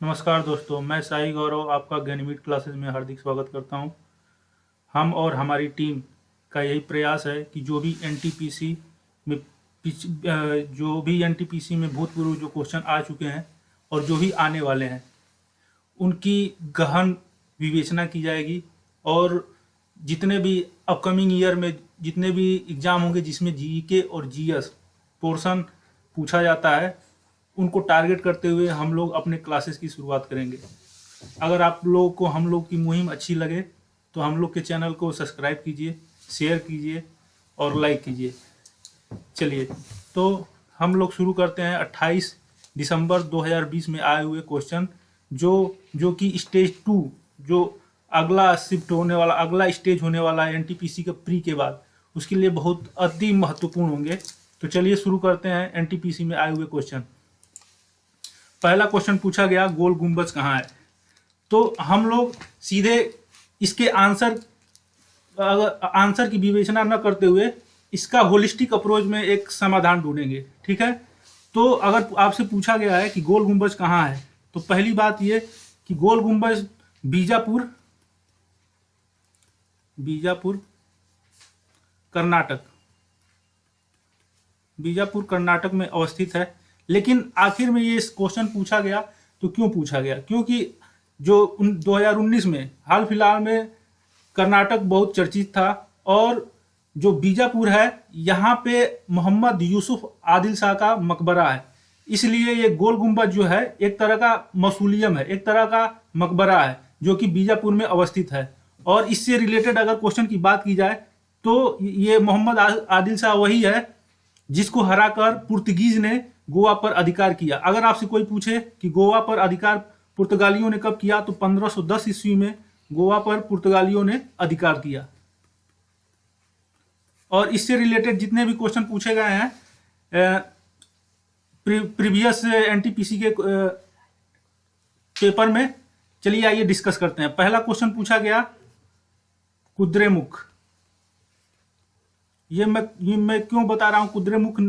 नमस्कार दोस्तों, मैं साई गौरव आपका गणित क्लासेस में हार्दिक स्वागत करता हूं। हम और हमारी टीम का यही प्रयास है कि में जो भी एनटीपीसी में भूतपूर्व जो क्वेश्चन आ चुके हैं और जो भी आने वाले हैं उनकी गहन विवेचना की जाएगी। और जितने भी अपकमिंग ईयर में जितने भी एग्ज़ाम होंगे जिसमें जीके और जीएस पोर्शन पूछा जाता है, उनको टारगेट करते हुए हम लोग अपने क्लासेस की शुरुआत करेंगे। अगर आप लोगों को हम लोग की मुहिम अच्छी लगे तो हम लोग के चैनल को सब्सक्राइब कीजिए, शेयर कीजिए और लाइक कीजिए। चलिए, तो हम लोग शुरू करते हैं 28 दिसंबर 2020 में आए हुए क्वेश्चन, जो कि स्टेज 2, जो अगला शिफ्ट होने वाला अगला स्टेज होने वाला है एनटीपीसी के प्री के बाद, उसके लिए बहुत अति महत्वपूर्ण होंगे। तो चलिए शुरू करते हैं एनटीपीसी में आए हुए क्वेश्चन। पहला क्वेश्चन पूछा गया, गोल गुंबज कहाँ है। तो हम लोग सीधे इसके आंसर की विवेचना न करते हुए इसका होलिस्टिक अप्रोच में एक समाधान ढूंढेंगे, ठीक है। तो अगर आपसे पूछा गया है कि गोल गुंबज कहाँ है, तो पहली बात ये कि गोल गुंबज बीजापुर कर्नाटक में अवस्थित है। लेकिन आखिर में ये क्वेश्चन पूछा गया तो क्यों पूछा गया? क्योंकि जो 2019 में हाल फिलहाल में कर्नाटक बहुत चर्चित था, और जो बीजापुर है यहाँ पे मोहम्मद यूसुफ आदिल शाह का मकबरा है। इसलिए ये गोल गुंबद जो है एक तरह का मौसूलियम है, एक तरह का मकबरा है जो कि बीजापुर में अवस्थित है। और इससे रिलेटेड अगर क्वेश्चन की बात की जाए तो ये मोहम्मद आदिल शाह वही है जिसको हराकर पुर्तगीज ने गोवा पर अधिकार किया। अगर आपसे कोई पूछे कि गोवा पर अधिकार पुर्तगालियों ने कब किया, तो 1510 ईस्वी में गोवा पर पुर्तगालियों ने अधिकार किया। और इससे रिलेटेड जितने भी क्वेश्चन पूछे गए हैं प्रीवियस एनटीपीसी के पेपर में, चलिए आइए डिस्कस करते हैं। पहला क्वेश्चन पूछा गया कुद्रेमुख। ये मैं क्यों बता रहा हूं कुद्रेमुख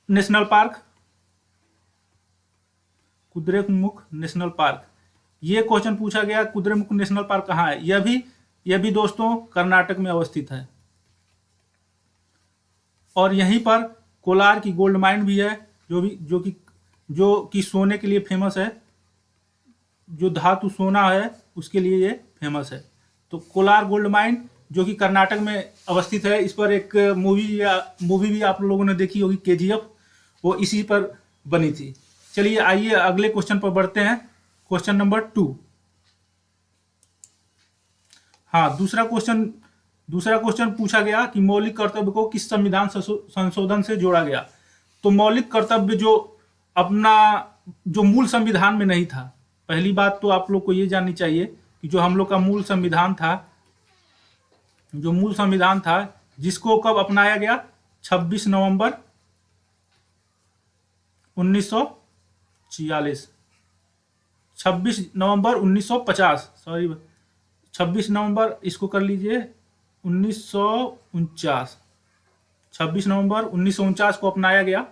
नेशनल पार्क। ये क्वेश्चन पूछा गया कुद्रेमुख नेशनल पार्क कहाँ है। यह भी दोस्तों कर्नाटक में अवस्थित है। और यहीं पर कोलार की गोल्ड माइन भी है, जो कि सोने के लिए फेमस है। जो धातु सोना है उसके लिए ये फेमस है। तो कोलार गोल्ड माइन जो कि कर्नाटक में अवस्थित है, इस पर एक मूवी भी आप लोगों ने देखी होगी, केजीएफ, वो इसी पर बनी थी। चलिए आइए अगले क्वेश्चन पर बढ़ते हैं, क्वेश्चन नंबर 2। हाँ, दूसरा क्वेश्चन पूछा गया कि मौलिक कर्तव्य को किस संविधान संशोधन से जोड़ा गया। तो मौलिक कर्तव्य जो मूल संविधान में नहीं था। पहली बात तो आप लोग को ये जाननी चाहिए कि जो हम लोग का मूल संविधान था, जिसको कब अपनाया गया, 26 नवंबर 1946, 26 नवंबर 1950, सॉरी 26 नवंबर, इसको कर लीजिए 1949, 26 नवंबर 1949 को अपनाया गया।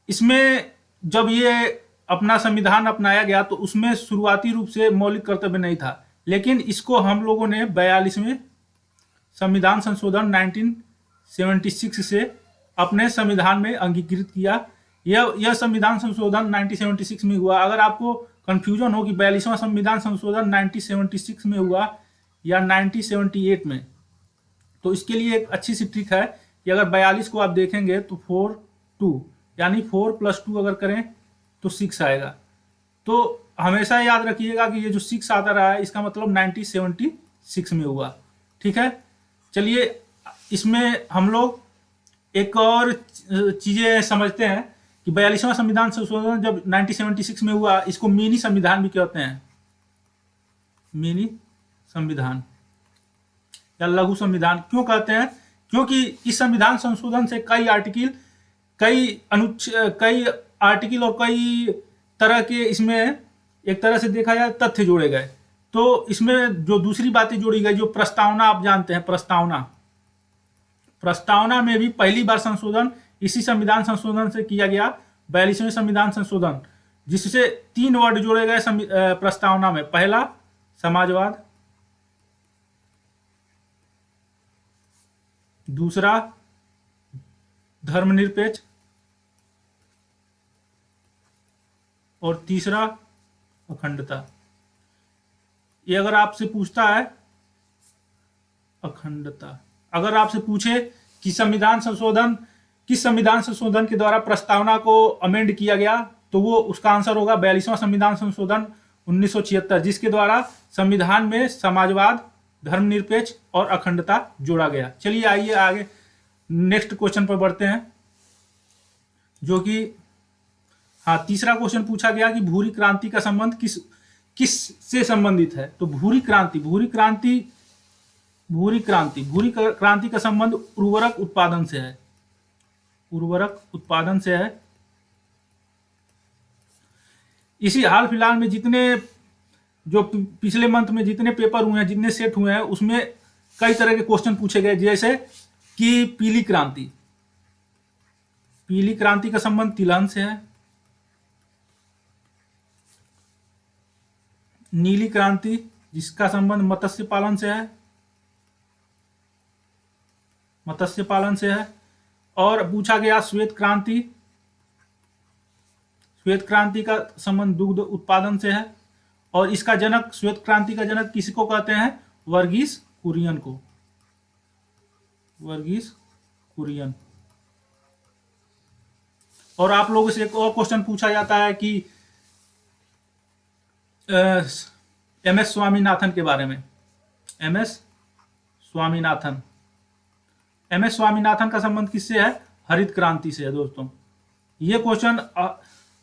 इसमें जब ये अपना संविधान अपनाया गया तो उसमें शुरुआती रूप से मौलिक कर्तव्य नहीं था, लेकिन इसको हम लोगों ने 42वें संविधान संशोधन 1976 से अपने संविधान में अंगीकृत किया। यह संविधान संशोधन 1976 में हुआ। अगर आपको कंफ्यूजन हो कि 42वां संविधान संशोधन 1976 में हुआ या 1978 में, तो इसके लिए एक अच्छी सी ट्रिक है कि अगर 42 को आप देखेंगे तो 4 यानी 4 + 2 अगर करें तो 6 आएगा। तो हमेशा याद रखिएगा कि ये जो 6 आता रहा है इसका मतलब 1976 में हुआ, ठीक है। चलिए इसमें हम लोग एक और चीज़ें समझते हैं कि 42वां संविधान संशोधन जब 1976 में हुआ, इसको मिनी संविधान भी कहते हैं, मिनी संविधान या लघु संविधान। क्यों कहते हैं? क्योंकि इस संविधान संशोधन से कई आर्टिकल और कई तरह के, इसमें एक तरह से देखा जाए तथ्य जोड़े गए। तो इसमें जो दूसरी बातें जोड़ी गई, जो प्रस्तावना, आप जानते हैं प्रस्तावना में भी पहली बार संशोधन इसी संविधान संशोधन से किया गया, 42वें संविधान संशोधन, जिससे 3 वर्ड जोड़े गए प्रस्तावना में। पहला समाजवाद, दूसरा धर्मनिरपेक्ष और तीसरा अखंडता। ये अगर आपसे पूछता है अखंडता, अगर आपसे पूछे कि संविधान संशोधन किस संविधान संशोधन के द्वारा प्रस्तावना को अमेंड किया गया, तो वो उसका आंसर होगा 42वां संविधान संशोधन 1976, जिसके द्वारा संविधान में समाजवाद, धर्मनिरपेक्ष और अखंडता जोड़ा गया। चलिए आइए आगे नेक्स्ट क्वेश्चन पर बढ़ते हैं, जो कि तीसरा क्वेश्चन पूछा गया कि भूरी क्रांति का संबंध किस से संबंधित है। तो भूरी क्रांति का संबंध उर्वरक उत्पादन से है। उर्वरक उत्पादन से है। इसी हाल फिलहाल में जितने जो पिछले मंथ में जितने पेपर हुए हैं, जितने सेट हुए हैं, उसमें कई तरह के क्वेश्चन पूछे गए, जैसे कि पीली क्रांति का संबंध तिलहन से है। नीली क्रांति जिसका संबंध मत्स्य पालन से है। और पूछा गया श्वेत क्रांति का संबंध दुग्ध उत्पादन से है। और इसका जनक, श्वेत क्रांति का जनक किसको कहते हैं? वर्गीस कुरियन को। और आप लोगों से एक और क्वेश्चन पूछा जाता है कि एमएस स्वामीनाथन के बारे में। एमएस स्वामीनाथन का संबंध किससे है? हरित क्रांति से है दोस्तों। ये क्वेश्चन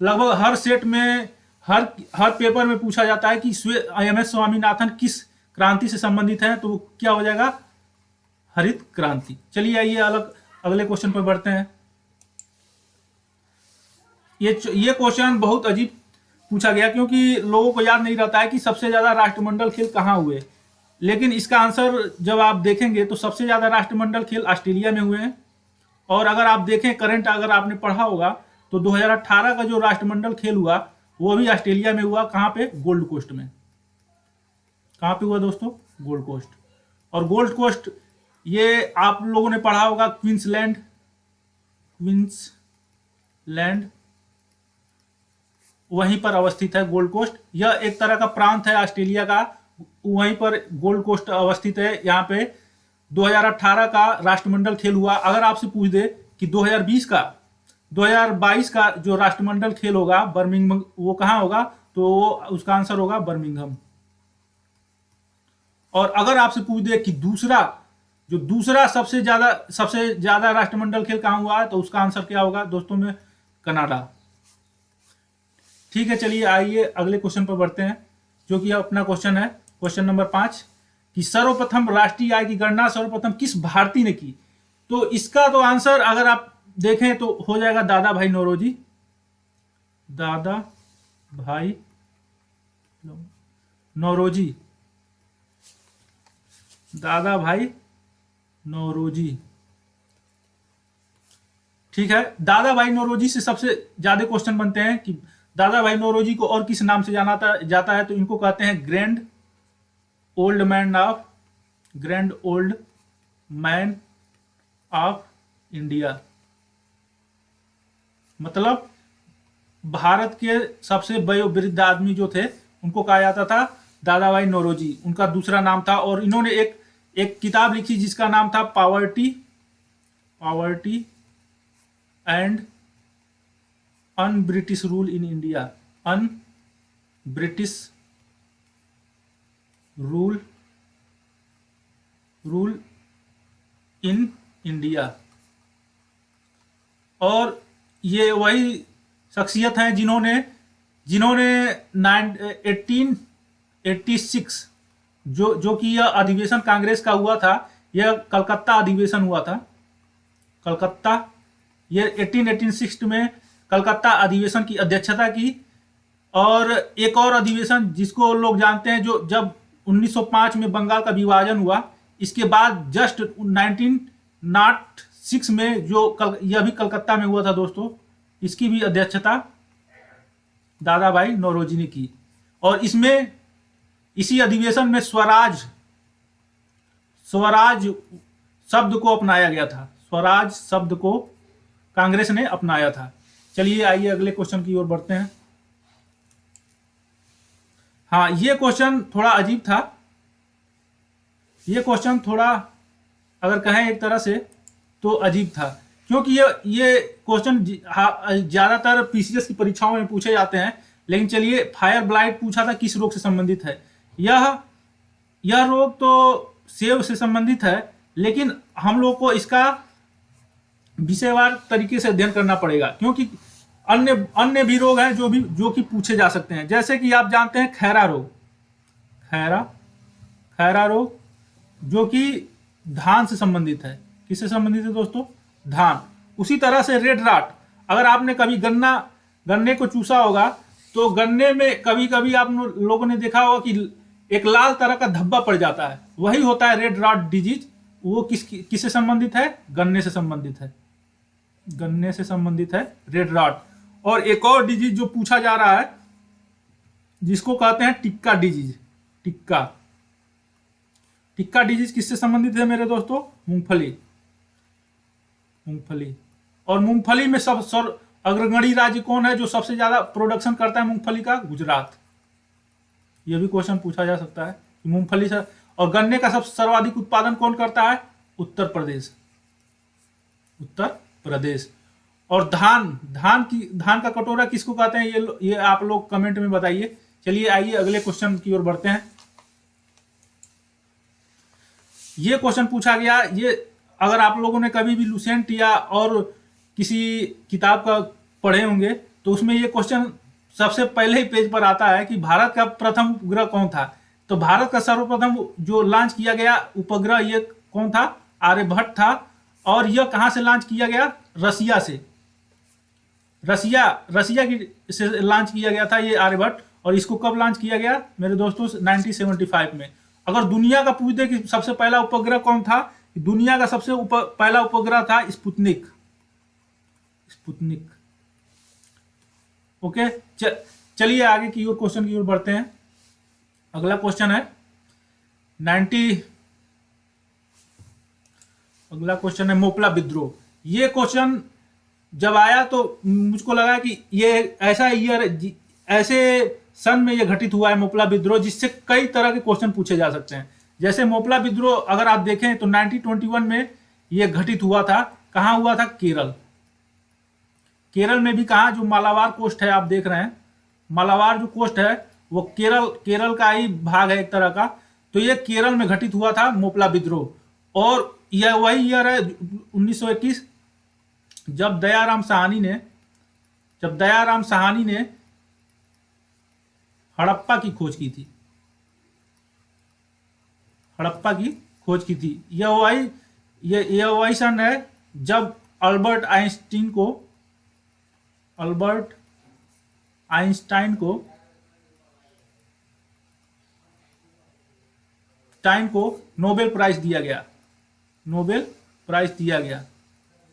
लगभग हर सेट में, हर पेपर में पूछा जाता है कि एमएस स्वामीनाथन किस क्रांति से संबंधित है, तो वो क्या हो जाएगा? हरित क्रांति। चलिए आइए अगले क्वेश्चन पर बढ़ते हैं। ये क्वेश्चन बहुत अजीब पूछा गया, क्योंकि लोगों को याद नहीं रहता है कि सबसे ज्यादा राष्ट्रमंडल खेल कहाँ हुए। लेकिन इसका आंसर जब आप देखेंगे तो सबसे ज्यादा राष्ट्रमंडल खेल ऑस्ट्रेलिया में हुए हैं। और अगर आप देखें करंट, अगर आपने पढ़ा होगा तो 2018 का जो राष्ट्रमंडल खेल हुआ वो भी ऑस्ट्रेलिया में हुआ। कहाँ पे? गोल्ड कोस्ट में। कहाँ पे हुआ दोस्तों? Gold Coast. और गोल्ड कोस्ट ये आप लोगों ने पढ़ा होगा, क्वींसलैंड वहीं पर अवस्थित है गोल्ड कोस्ट। यह एक तरह का प्रांत है ऑस्ट्रेलिया का, वहीं पर गोल्ड कोस्ट अवस्थित है। यहाँ पे 2018 का राष्ट्रमंडल खेल हुआ। अगर आपसे पूछ दे कि 2022 का जो राष्ट्रमंडल खेल होगा बर्मिंघम, वो कहाँ होगा, तो उसका आंसर होगा बर्मिंघम। और अगर आपसे पूछ दे कि दूसरा सबसे ज्यादा राष्ट्रमंडल खेल कहाँ हुआ है, तो उसका आंसर क्या होगा दोस्तों में? कनाडा। ठीक है, चलिए आइए अगले क्वेश्चन पर बढ़ते हैं, जो कि अपना क्वेश्चन है, क्वेश्चन नंबर 5, कि सर्वप्रथम राष्ट्रीय आय की गणना सर्वप्रथम किस भारतीय ने की। तो इसका तो आंसर अगर आप देखें तो हो जाएगा दादा भाई नौरोजी। ठीक है, दादा भाई नौरोजी से सबसे ज्यादा क्वेश्चन बनते हैं कि दादा भाई नौरोजी को और किस नाम से जाना जाता है। तो इनको कहते हैं grand old man of India. मतलब भारत के सबसे वयोवृद्ध आदमी जो थे उनको कहा जाता था दादा भाई नौरोजी, उनका दूसरा नाम था। और इन्होंने एक किताब लिखी जिसका नाम था poverty and un British rule in India. Un British rule in India. और ये वही शख्सियत हैं जिन्होंने 1886 जो कि यह अधिवेशन कांग्रेस का हुआ था, यह कलकत्ता अधिवेशन हुआ था। कलकत्ता, ये 1886 में कलकत्ता अधिवेशन की अध्यक्षता की। और एक और अधिवेशन जिसको लोग जानते हैं, जो जब 1905 में बंगाल का विभाजन हुआ, इसके बाद जस्ट 1906 में जो यह भी कलकत्ता में हुआ था दोस्तों, इसकी भी अध्यक्षता दादाभाई नौरोजी ने की। और इसमें इसी अधिवेशन में स्वराज स्वराज शब्द को अपनाया गया था। स्वराज शब्द को कांग्रेस ने अपनाया था। चलिए आइए अगले क्वेश्चन की ओर बढ़ते हैं। हाँ, ये क्वेश्चन थोड़ा अजीब था। ये क्वेश्चन थोड़ा अगर कहें एक तरह से तो अजीब था, क्योंकि ये क्वेश्चन ज़्यादातर पीसीएस की परीक्षाओं में पूछे जाते हैं। लेकिन चलिए, फायर ब्लाइट पूछा था किस रोग से संबंधित है। यह रोग तो सेब से संबंधित है, लेकिन हम लोग को इसका विषयवार तरीके से अध्ययन करना पड़ेगा, क्योंकि अन्य अन्य भी रोग हैं जो कि पूछे जा सकते हैं। जैसे कि आप जानते हैं खैरा रोग, खैरा रोग जो कि धान से संबंधित है। किससे संबंधित है दोस्तों? धान। उसी तरह से रेड राट, अगर आपने कभी गन्ने को चूसा होगा तो गन्ने में कभी कभी आप लोगों ने देखा होगा कि एक लाल तरह का धब्बा पड़ जाता है, वही होता है रेड राट डिजीज। वो किससे संबंधित है? गन्ने से संबंधित है। गन्ने से संबंधित है रेड राट। और एक और डिजीज जो पूछा जा रहा है जिसको कहते हैं टिक्का डिजीज। टिक्का डिजीज किससे संबंधित है मेरे दोस्तों? मूंगफली। और मूंगफली में सब अग्रगणी राज्य कौन है जो सबसे ज्यादा प्रोडक्शन करता है मूंगफली का? गुजरात। यह भी क्वेश्चन पूछा जा सकता है कि मूंगफली से। और गन्ने का सबसे सर्वाधिक उत्पादन कौन करता है? उत्तर प्रदेश। और धान का कटोरा किसको कहते हैं? ये आप लोग कमेंट में बताइए। चलिए आइए अगले क्वेश्चन की ओर बढ़ते हैं। ये क्वेश्चन पूछा गया, ये अगर आप लोगों ने कभी भी लुसेंट या और किसी किताब का पढ़े होंगे तो उसमें ये क्वेश्चन सबसे पहले ही पेज पर आता है कि भारत का प्रथम उपग्रह कौन था। तो भारत का सर्वप्रथम जो लॉन्च किया गया उपग्रह ये कौन था? आर्यभट्ट था। और यह कहां से लॉन्च किया गया? रसिया से। रसिया की से लॉन्च किया गया था ये आर्यभट्ट। और इसको कब लॉन्च किया गया मेरे दोस्तों? 1975 में। अगर दुनिया का पूछ दे कि सबसे पहला उपग्रह कौन था, दुनिया का सबसे पहला उपग्रह था स्पुतनिक। ओके, चलिए आगे की ओर क्वेश्चन की ओर बढ़ते हैं। अगला क्वेश्चन है अगला क्वेश्चन है मोपला विद्रोह। ये क्वेश्चन जब आया तो मुझको लगा कि ये ऐसे सन में ये घटित हुआ है मोपला विद्रोह, जिससे कई तरह के क्वेश्चन पूछे जा सकते हैं। जैसे मोपला विद्रोह अगर आप देखें तो 1921 में ये घटित हुआ था। कहाँ हुआ था? केरल में भी। कहाँ? जो मालाबार कोस्ट है आप देख रहे हैं, मालाबार जो कोस्ट है वो केरल का ही भाग है एक तरह का। तो ये केरल में घटित हुआ था मोपला विद्रोह। और यह वही ईयर है 1921 जब दयाराम साहनी ने हड़प्पा की खोज की थी। यह वही सन है जब अल्बर्ट आइंस्टाइन को नोबेल प्राइज दिया गया।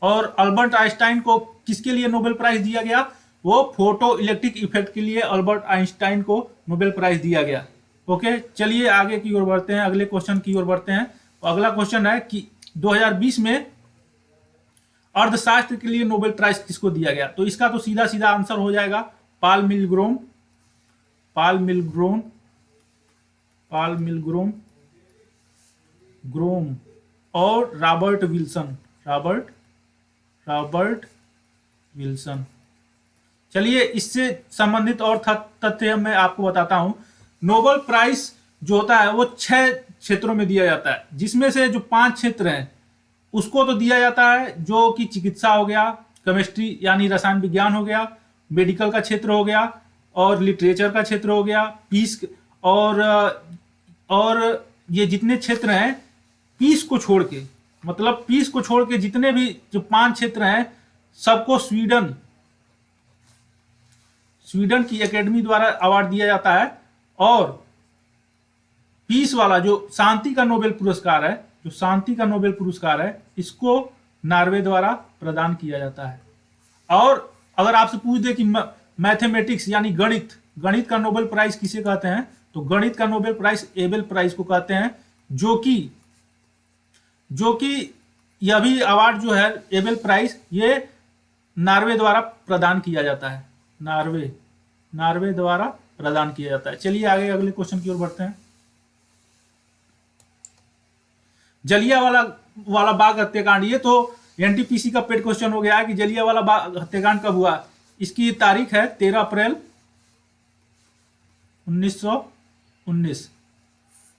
और अल्बर्ट आइंस्टाइन को किसके लिए नोबेल प्राइज दिया गया? वो फोटो इलेक्ट्रिक इफेक्ट के लिए अल्बर्ट आइंस्टाइन को नोबेल प्राइज दिया गया। ओके, चलिए आगे की ओर बढ़ते हैं, अगले क्वेश्चन की ओर बढ़ते हैं। अगला क्वेश्चन है कि 2020 में अर्थशास्त्र के लिए नोबेल प्राइज किसको दिया गया? तो इसका तो सीधा सीधा आंसर हो जाएगा पाल मिलग्रोम और रॉबर्ट विल्सन। चलिए इससे संबंधित और तथ्य मैं आपको बताता हूं। नोबेल प्राइज जो होता है वो 6 क्षेत्रों में दिया जाता है, जिसमें से जो 5 क्षेत्र हैं उसको तो दिया जाता है, जो कि चिकित्सा हो गया, केमिस्ट्री यानी रसायन विज्ञान हो गया, मेडिकल का क्षेत्र हो गया, और लिटरेचर का क्षेत्र हो गया, पीस और ये जितने क्षेत्र हैं पीस को छोड़ के जितने भी जो 5 क्षेत्र हैं सबको स्वीडन की एकेडमी द्वारा अवार्ड दिया जाता है। और पीस वाला जो शांति का नोबेल पुरस्कार है इसको नॉर्वे द्वारा प्रदान किया जाता है। और अगर आपसे पूछ दे कि मैथमेटिक्स यानी गणित, गणित का नोबेल प्राइज किसे कहते हैं? तो गणित का नोबेल प्राइज एबेल प्राइज को कहते हैं, जो कि यह भी अवार्ड जो है एबेल प्राइज, ये नॉर्वे द्वारा प्रदान किया जाता है। नॉर्वे द्वारा प्रदान किया जाता है। चलिए आगे अगले क्वेश्चन की ओर बढ़ते हैं। जलियांवाला बाग हत्याकांड, ये तो एनटीपीसी का पेड क्वेश्चन हो गया है कि जलियांवाला बाग हत्याकांड कब हुआ। इसकी तारीख है 13 अप्रैल 1919।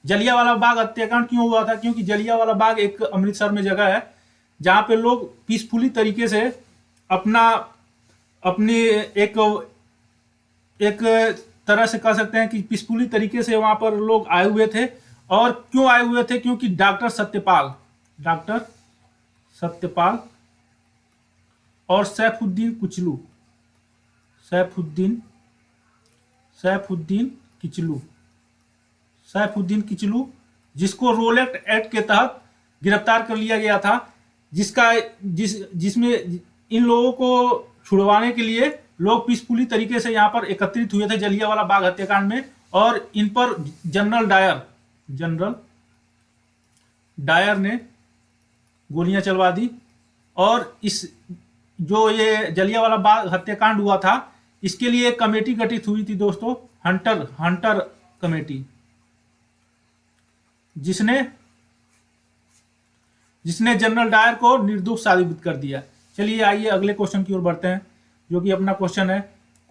जलियांवाला बाग हत्याकांड क्यों हुआ था? क्योंकि जलियांवाला बाग एक अमृतसर में जगह है जहां पे लोग पीसफुली तरीके से अपनी एक तरह से कह सकते हैं कि पीसफुली तरीके से वहां पर लोग आए हुए थे। और क्यों आए हुए थे? क्योंकि डॉक्टर सत्यपाल और सैफुद्दीन किचलू, जिसको रोलेट एक्ट के तहत गिरफ्तार कर लिया गया था, जिसमें इन लोगों को छुड़वाने के लिए लोग पीसफुली तरीके से यहाँ पर एकत्रित हुए थे जलियांवाला बाग हत्याकांड में। और इन पर जनरल डायर ने गोलियां चलवा दी। और इस जो ये जलियांवाला बाग हत्याकांड हुआ था, इसके लिए एक कमेटी गठित हुई थी दोस्तों, हंटर कमेटी, जिसने जनरल डायर को निर्दोष साबित कर दिया। चलिए आइए अगले क्वेश्चन की ओर बढ़ते हैं, जो कि अपना क्वेश्चन है,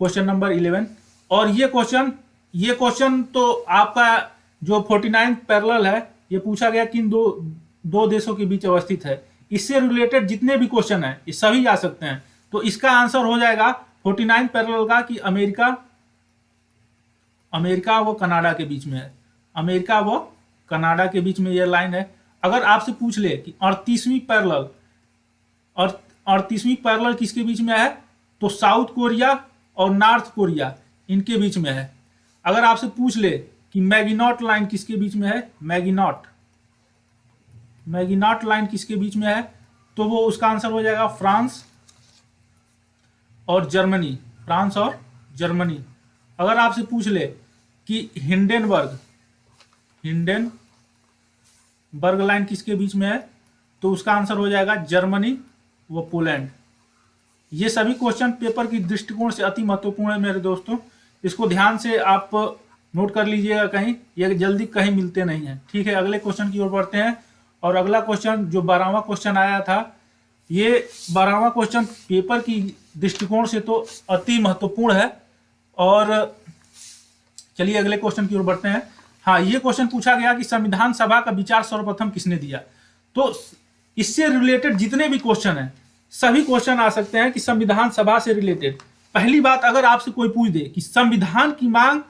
क्वेश्चन नंबर 11। और ये क्वेश्चन तो आपका जो 49 पैरेलल है, ये पूछा गया किन दो देशों के बीच अवस्थित है। इससे रिलेटेड जितने भी क्वेश्चन है ये सभी आ सकते हैं। तो इसका आंसर हो जाएगा 49 पैरेलल का कि अमेरिका व कनाडा के बीच में है। अमेरिका व कनाडा के बीच में यह लाइन है। अगर आपसे पूछ ले कि 38वीं पैरेलल किसके बीच में है, तो साउथ कोरिया और नॉर्थ कोरिया इनके बीच में है। अगर आपसे पूछ ले कि मैगिनॉट लाइन किसके बीच में है, मैगिनॉट लाइन किसके बीच में है, तो वो उसका आंसर हो जाएगा फ्रांस और जर्मनी। अगर आपसे पूछ ले कि हिंडेनबर्ग लाइन किसके बीच में है, तो उसका आंसर हो जाएगा जर्मनी व पोलैंड। ये सभी क्वेश्चन पेपर की दृष्टिकोण से अति महत्वपूर्ण है मेरे दोस्तों, इसको ध्यान से आप नोट कर लीजिएगा, कहीं ये जल्दी कहीं मिलते नहीं है। ठीक है, अगले क्वेश्चन की ओर बढ़ते हैं। और अगला क्वेश्चन जो 12वां क्वेश्चन आया था, ये 12वां क्वेश्चन पेपर की दृष्टिकोण से तो अति महत्वपूर्ण है। और चलिए अगले क्वेश्चन की ओर बढ़ते हैं। हाँ, ये क्वेश्चन पूछा गया कि संविधान सभा का विचार सर्वप्रथम किसने दिया। तो इससे रिलेटेड जितने भी क्वेश्चन हैं, सभी क्वेश्चन आ सकते हैं कि संविधान सभा से रिलेटेड। पहली बात, अगर आपसे कोई पूछ दे कि संविधान की मांग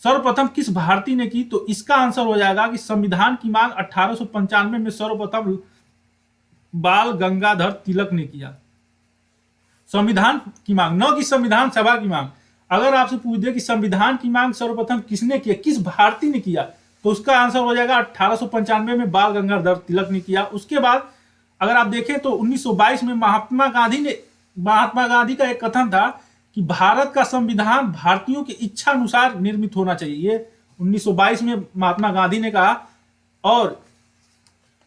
सर्वप्रथम किस भारतीय ने की, तो इसका आंसर हो जाएगा कि संविधान की मांग 1895 में सर्वप्रथम बाल गंगाधर तिलक ने किया। संविधान की मांग, न कि संविधान सभा की मांग। अगर आपसे पूछ दे कि संविधान की मांग सर्वप्रथम किसने किया, किस भारतीय ने किया, तो उसका आंसर हो जाएगा 1895 में बाल गंगाधर तिलक ने किया। उसके बाद अगर आप देखें तो 1922 में महात्मा गांधी का एक कथन था कि भारत का संविधान भारतीयों की इच्छा अनुसार निर्मित होना चाहिए। ये 1922 में महात्मा गांधी ने कहा। और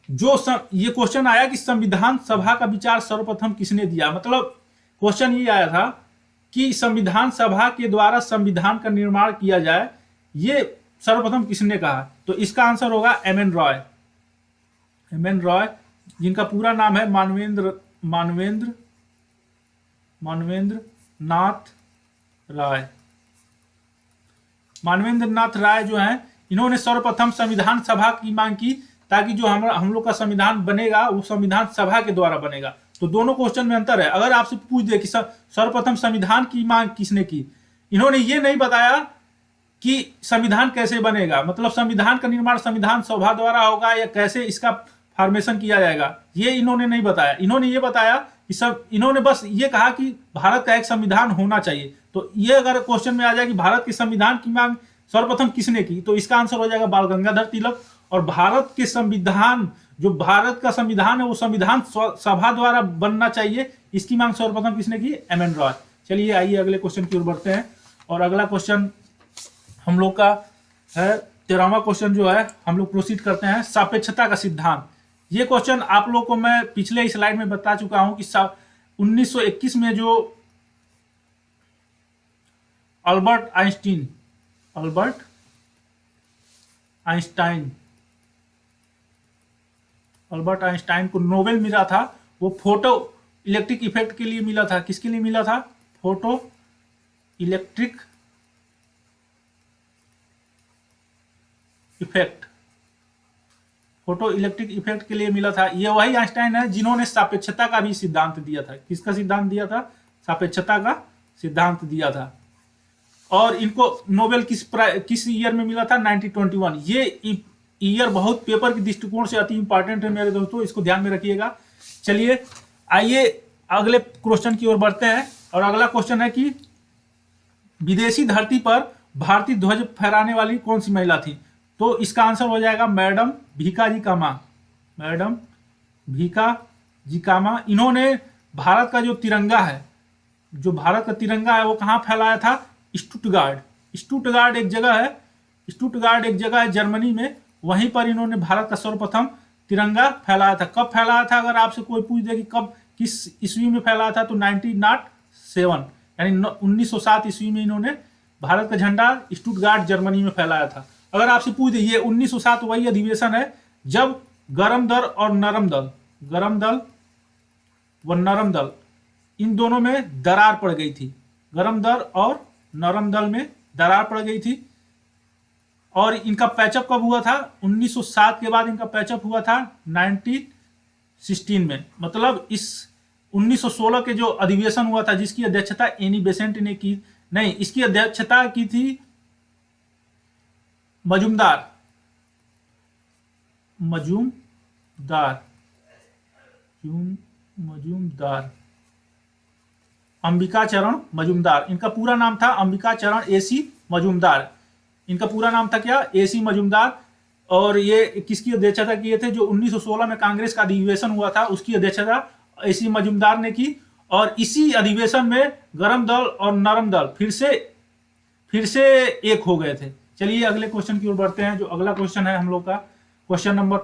ये क्वेश्चन आया कि संविधान सभा का विचार सर्वप्रथम किसने दिया, मतलब क्वेश्चन ये आया था कि संविधान सभा के द्वारा संविधान का निर्माण किया जाए, ये सर्वप्रथम किसने कहा। तो इसका आंसर होगा एम एन रॉय, जिनका पूरा नाम है मानवेंद्र नाथ राय जो हैं, इन्होंने सर्वप्रथम संविधान सभा की मांग की, ताकि जो हम लोग का संविधान बनेगा वो संविधान सभा के द्वारा बनेगा। तो दोनों क्वेश्चन में अंतर है। अगर आपसे पूछ दे कि सर्वप्रथम संविधान की मांग किसने की, इन्होंने ये नहीं बताया कि संविधान कैसे बनेगा, मतलब संविधान का निर्माण संविधान सभा द्वारा होगा या कैसे इसका फॉर्मेशन किया जाएगा, ये इन्होंने नहीं बताया। इन्होंने ये बताया कि इन्होंने बस ये कहा कि भारत का एक संविधान होना चाहिए। तो ये अगर क्वेश्चन में आ जाए कि भारत के संविधान की मांग सर्वप्रथम किसने की, तो इसका आंसर हो जाएगा बाल गंगाधर तिलक। और भारत के संविधान, जो भारत का संविधान है, वो संविधान सभा द्वारा बनना चाहिए, इसकी मांग सर्वप्रथम किसने की, एम एन रॉय। चलिए आइए अगले क्वेश्चन की ओर बढ़ते हैं। और अगला क्वेश्चन हम लोग का है 13वां क्वेश्चन जो है, हम लोग प्रोसीड करते हैं सापेक्षता का सिद्धांत। ये क्वेश्चन आप लोग को मैं पिछले स्लाइड में बता चुका हूं कि 1921 में जो अल्बर्ट आइंस्टाइन को नोबेल मिला था, वो फोटो इलेक्ट्रिक इफेक्ट के लिए मिला था। किसके लिए मिला था? फोटो इलेक्ट्रिक इफेक्ट के लिए मिला था। ये वही आइंस्टाइन है जिन्होंने सापेक्षता का भी सिद्धांत दिया था। किसका सिद्धांत दिया था? सापेक्षता का सिद्धांत दिया था। और इनको नोबेल किस ईयर में मिला था? 1921। ये ईयर बहुत पेपर के दृष्टिकोण से अति इंपॉर्टेंट है मेरे दोस्तों, इसको ध्यान में रखिएगा। चलिए आइए अगले क्वेश्चन की ओर बढ़ते हैं। और अगला क्वेश्चन है कि विदेशी धरती पर भारतीय ध्वज फहराने वाली कौन सी महिला थी? तो इसका आंसर हो जाएगा मैडम भीकाजी कामा। इन्होंने भारत का जो तिरंगा है वो कहाँ फैलाया था? स्टुटगार्ड एक जगह है जर्मनी में, वहीं पर इन्होंने भारत का सर्वप्रथम तिरंगा फैलाया था। कब फैलाया था? अगर आपसे कोई पूछ दे कि कब किस ईस्वी में फैलाया था, तो 1907 यानी 1907 ईस्वी में इन्होंने भारत का झंडा स्टुटगार्ट जर्मनी में फैलाया था। अगर आपसे पूछ दे, ये 1907 वही अधिवेशन है जब गरम दल और नरम दल इन दोनों में दरार पड़ गई थी। गरम दल और नरम दल में दरार पड़ गई थी। और इनका पैचअप कब हुआ था? 1907 के बाद इनका पैचअप हुआ था 1916 में। मतलब इस 1916 के जो अधिवेशन हुआ था, जिसकी अध्यक्षता एनी बेसेंट ने की, नहीं, इसकी अध्यक्षता की थी मजूमदार अंबिकाचरण मजूमदार। इनका पूरा नाम था अंबिकाचरण एसी मजूमदार। इनका पूरा नाम था क्या? एसी मजूमदार। और ये किसकी अध्यक्षता किए थे? जो 1916 में कांग्रेस का अधिवेशन हुआ था, उसकी अध्यक्षता एसी मजूमदार ने की। और इसी अधिवेशन में गरम दल और नरम दल फिर से एक हो गए थे। चलिए अगले क्वेश्चन की ओर बढ़ते हैं। जो अगला क्वेश्चन है हम लोग का क्वेश्चन नंबर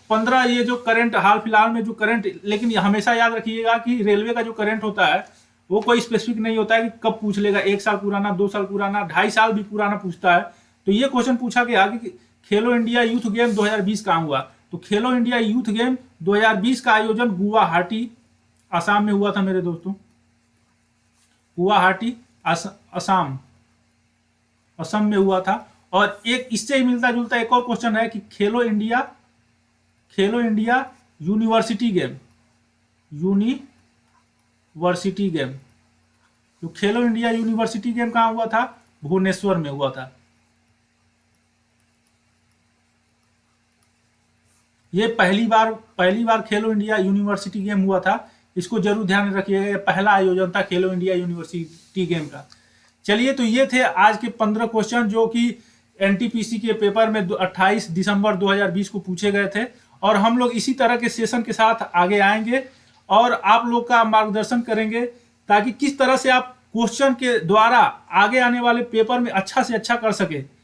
15। ये जो करंट हाल फिलहाल में जो करंट, लेकिन हमेशा याद रखिएगा कि रेलवे का जो करंट होता है वो कोई स्पेसिफिक नहीं होता है कि कब पूछ लेगा। 1 साल पुराना, 2 साल पुराना, 2.5 साल भी पुराना पूछता है। तो ये क्वेश्चन पूछा गया कि खेलो इंडिया यूथ गेम 2020 कहाँ हुआ? तो खेलो इंडिया यूथ गेम 2020 का आयोजन गुवाहाटी असम में हुआ था मेरे दोस्तों। गुवाहाटी असम में हुआ था। और एक इससे ही मिलता जुलता एक और क्वेश्चन है कि खेलो इंडिया यूनिवर्सिटी गेम। जो खेलो इंडिया यूनिवर्सिटी गेम कहाँ हुआ था? भुवनेश्वर में हुआ था। ये पहली बार खेलो इंडिया यूनिवर्सिटी गेम हुआ था। इसको जरूर ध्यान रखिएगा, पहला आयोजन था खेलो इंडिया यूनिवर्सिटी गेम का। चलिए, तो ये थे आज के 15 क्वेश्चन जो कि एनटीपीसी के पेपर में 28 दिसंबर 2020 को पूछे गए थे। और हम लोग इसी तरह के सेशन के साथ आगे आएंगे और आप लोग का मार्गदर्शन करेंगे, ताकि किस तरह से आप क्वेश्चन के द्वारा आगे आने वाले पेपर में अच्छा से अच्छा कर सके।